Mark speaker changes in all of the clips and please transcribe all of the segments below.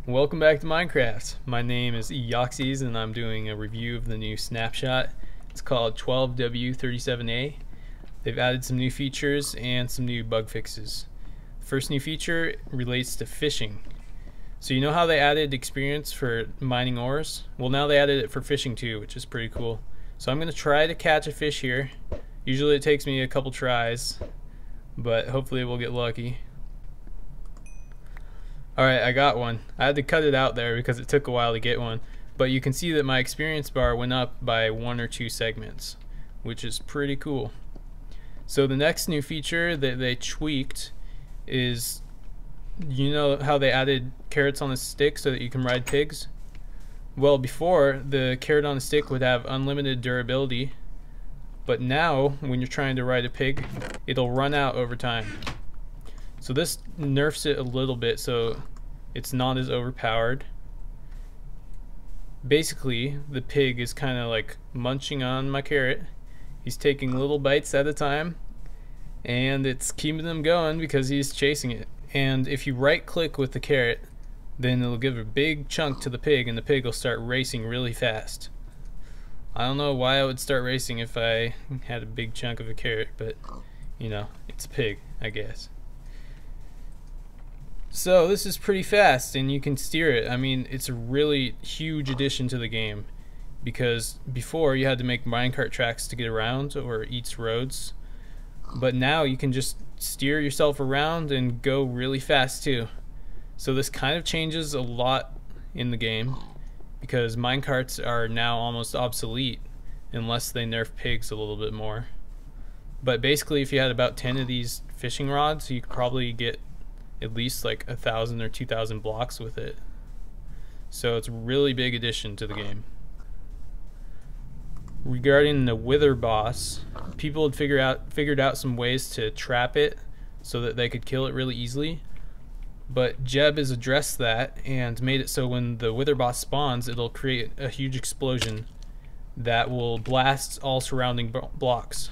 Speaker 1: Welcome back to Minecraft. My name is Eoxys and I'm doing a review of the new Snapshot. It's called 12W37A. They've added some new features and some new bug fixes. The first new feature relates to fishing. So you know how they added experience for mining ores? Well, now they added it for fishing too, which is pretty cool. So I'm going to try to catch a fish here. Usually it takes me a couple tries, but hopefully we'll get lucky. Alright, I got one. I had to cut it out there because it took a while to get one. But you can see that my experience bar went up by 1 or 2 segments, which is pretty cool. So the next new feature that they tweaked is, you know how they added carrots on a stick so that you can ride pigs? Well, before, the carrot on a stick would have unlimited durability, but now when you're trying to ride a pig, it'll run out over time. So this nerfs it a little bit so it's not as overpowered. Basically, the pig is kind of like munching on my carrot. He's taking little bites at a time, and it's keeping him going because he's chasing it. And if you right click with the carrot, then it'll give a big chunk to the pig and the pig will start racing really fast. I don't know why I would start racing if I had a big chunk of a carrot, but you know, it's a pig, I guess. So this is pretty fast and you can steer it. I mean, it's a really huge addition to the game, because before you had to make minecart tracks to get around or eats roads, but now you can just steer yourself around and go really fast too. So this kind of changes a lot in the game, because minecarts are now almost obsolete unless they nerf pigs a little bit more. But basically, if you had about 10 of these fishing rods, you could probably get at least like 1,000 or 2,000 blocks with it. So it's a really big addition to the game. Regarding the wither boss, people had figured out some ways to trap it so that they could kill it really easily. But Jeb has addressed that and made it so when the wither boss spawns, it'll create a huge explosion that will blast all surrounding blocks.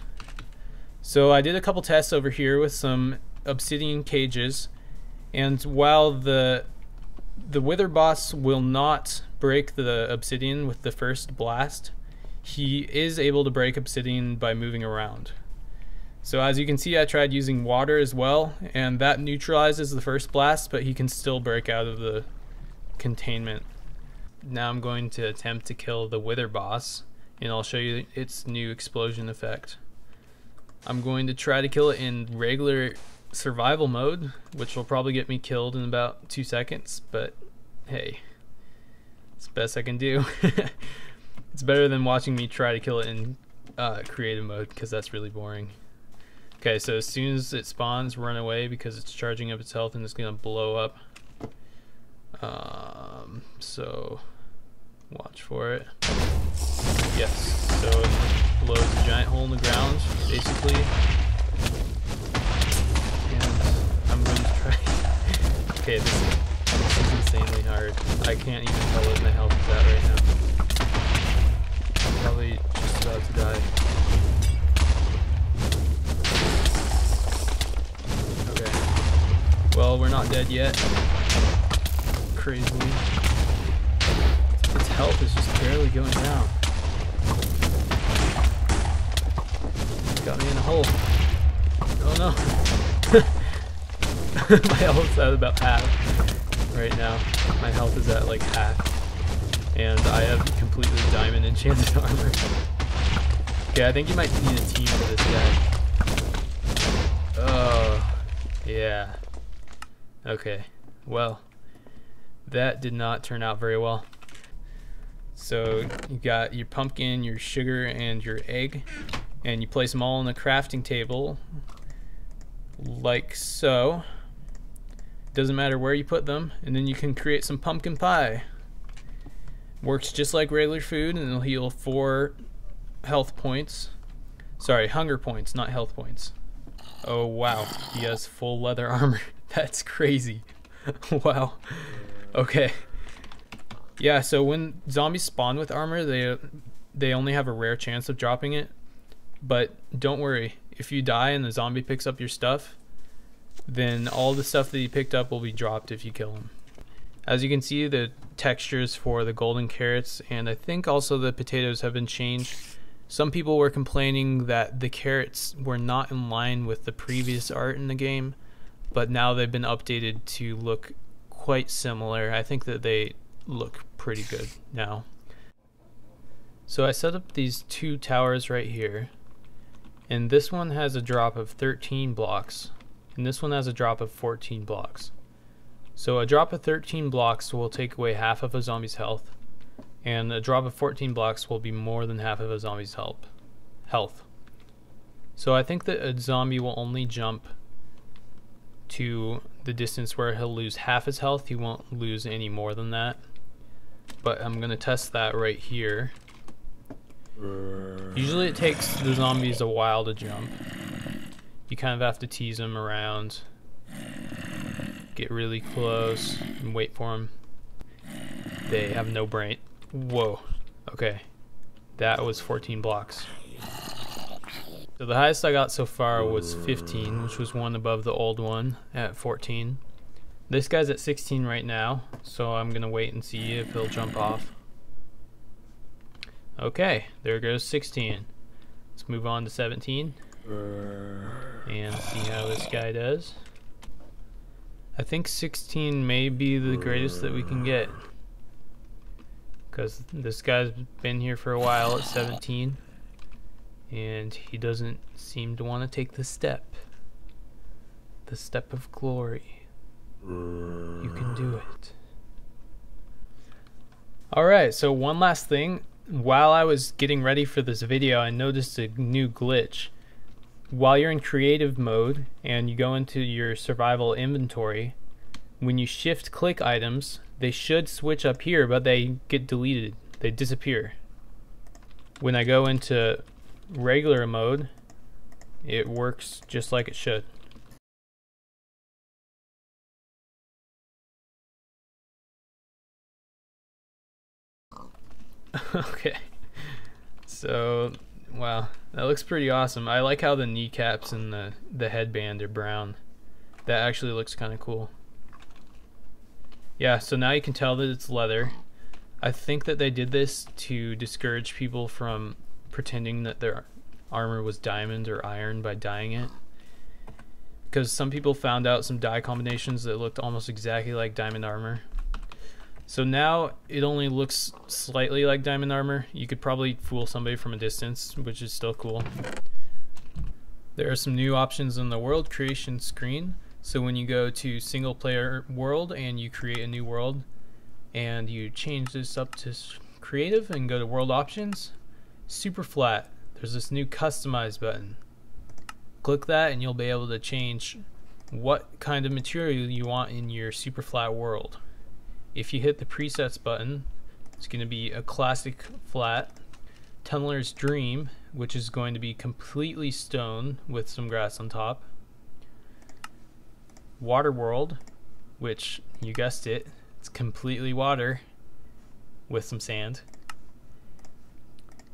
Speaker 1: So I did a couple tests over here with some obsidian cages, and while the wither boss will not break the obsidian with the first blast, he is able to break obsidian by moving around. So as you can see, I tried using water as well, and that neutralizes the first blast, but he can still break out of the containment. Now I'm going to attempt to kill the wither boss, and I'll show you its new explosion effect. I'm going to try to kill it in regular survival mode, which will probably get me killed in about 2 seconds, but hey, it's the best I can do. It's better than watching me try to kill it in creative mode, because that's really boring. Okay, so as soon as it spawns, run away because it's charging up its health and it's gonna blow up. So watch for it. Yes, so it blows a giant hole in the ground, basically. I'm going to try. Okay, this is insanely hard. I can't even tell what my health is at right now. I'm probably just about to die. Okay. Well, we're not dead yet. Crazily. Its health is just barely going down. Got me in a hole. Oh no. My health's at about half right now. My health is at like half, and I have completely diamond enchanted armor. Okay, I think you might need a team for this guy. Oh, yeah. Okay, well, that did not turn out very well. So you got your pumpkin, your sugar, and your egg, and you place them all on the crafting table like so. Doesn't matter where you put them, and then you can create some pumpkin pie. Works just like regular food, and it'll heal 4 health points. Sorry, hunger points, not health points. Oh wow, he has full leather armor. That's crazy. Wow. Okay. Yeah, so when zombies spawn with armor, they only have a rare chance of dropping it. But don't worry, if you die and the zombie picks up your stuff, then all the stuff that you picked up will be dropped if you kill him. As you can see, the textures for the golden carrots and I think also the potatoes have been changed. Some people were complaining that the carrots were not in line with the previous art in the game, but now they've been updated to look quite similar. I think that they look pretty good now. So I set up these two towers right here, and this one has a drop of 13 blocks, and this one has a drop of 14 blocks. So a drop of 13 blocks will take away half of a zombie's health, and a drop of 14 blocks will be more than half of a zombie's health. So I think that a zombie will only jump to the distance where he'll lose half his health. He won't lose any more than that. But I'm gonna test that right here. Usually it takes the zombies a while to jump. You kind of have to tease them around, get really close, and wait for them. They have no brain. Whoa. Okay. That was 14 blocks. So the highest I got so far was 15, which was one above the old one at 14. This guy's at 16 right now, so I'm gonna wait and see if he'll jump off. Okay, there goes 16. Let's move on to 17 and see how this guy does. I think 16 may be the greatest that we can get, because this guy's been here for a while at 17 and he doesn't seem to want to take the step of glory. You can do it. Alright, so one last thing. While I was getting ready for this video, I noticed a new glitch. While you're in creative mode and you go into your survival inventory, when you shift click items, they should switch up here, but they get deleted. They disappear. When I go into regular mode, it works just like it should. Okay, so wow, that looks pretty awesome. I like how the kneecaps and the headband are brown. That actually looks kind of cool. Yeah, so now you can tell that it's leather. I think that they did this to discourage people from pretending that their armor was diamond or iron by dyeing it, because some people found out some dye combinations that looked almost exactly like diamond armor. So now it only looks slightly like diamond armor. You could probably fool somebody from a distance, which is still cool. There are some new options on the world creation screen. So when you go to single player world and you create a new world and you change this up to creative and go to world options, super flat, there's this new customize button. Click that and you'll be able to change what kind of material you want in your super flat world. If you hit the presets button, it's going to be a classic flat, Tunneler's Dream, which is going to be completely stone with some grass on top, Water World, which you guessed it, it's completely water with some sand.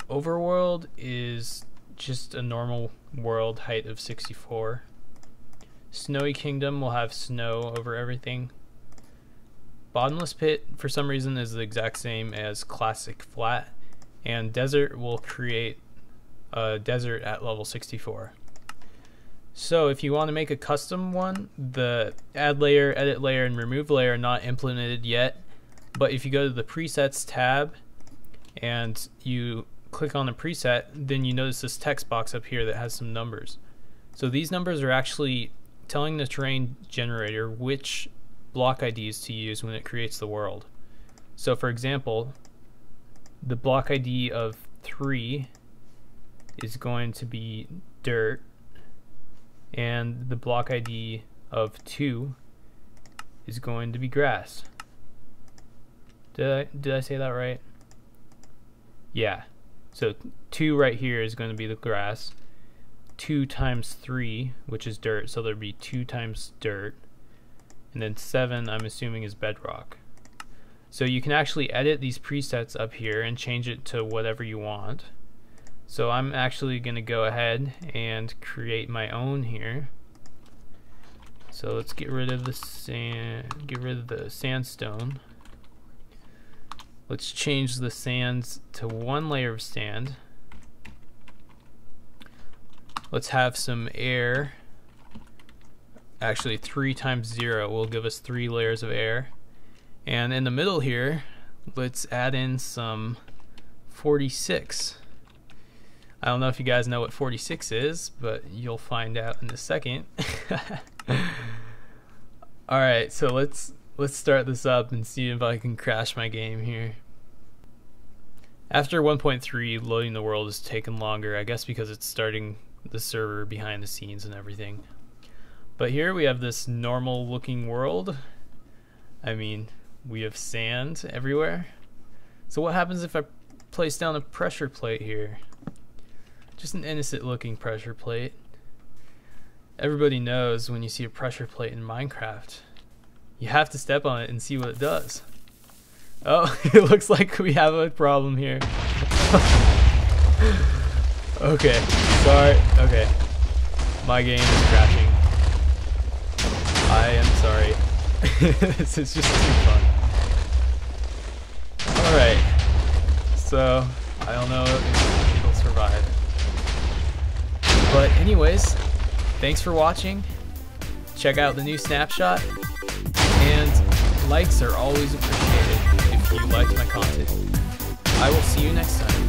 Speaker 1: Overworld is just a normal world, height of 64. Snowy Kingdom will have snow over everything. Bottomless Pit, for some reason, is the exact same as Classic Flat, and Desert will create a desert at level 64. So if you want to make a custom one, the Add Layer, Edit Layer, and Remove Layer are not implemented yet, but if you go to the Presets tab and you click on the preset, then you notice this text box up here that has some numbers. So these numbers are actually telling the terrain generator which block IDs to use when it creates the world. So for example, the block ID of 3 is going to be dirt, and the block ID of 2 is going to be grass. Did I say that right? Yeah. So 2 right here is going to be the grass. 2 times 3, which is dirt, so there'd be 2 times dirt. And then 7, I'm assuming, is bedrock. So you can actually edit these presets up here and change it to whatever you want. So I'm actually going to go ahead and create my own here. So let's get rid of the sand, get rid of the sandstone. Let's change the sands to 1 layer of sand. Let's have some air. Actually, 3 times 0 will give us 3 layers of air. And in the middle here, let's add in some 46. I don't know if you guys know what 46 is, but you'll find out in a second. Alright, so let's start this up and see if I can crash my game here. After 1.3, loading the world has taken longer, I guess because it's starting the server behind the scenes and everything. But here we have this normal looking world. I mean, we have sand everywhere. So what happens if I place down a pressure plate here? Just an innocent looking pressure plate. Everybody knows when you see a pressure plate in Minecraft, you have to step on it and see what it does. Oh, it looks like we have a problem here. Okay, sorry. Okay, my game is crashing. I am sorry. This is just too fun. Alright, so I don't know if it'll survive. But anyways, thanks for watching. Check out the new Snapshot, and likes are always appreciated if you liked my content. I will see you next time.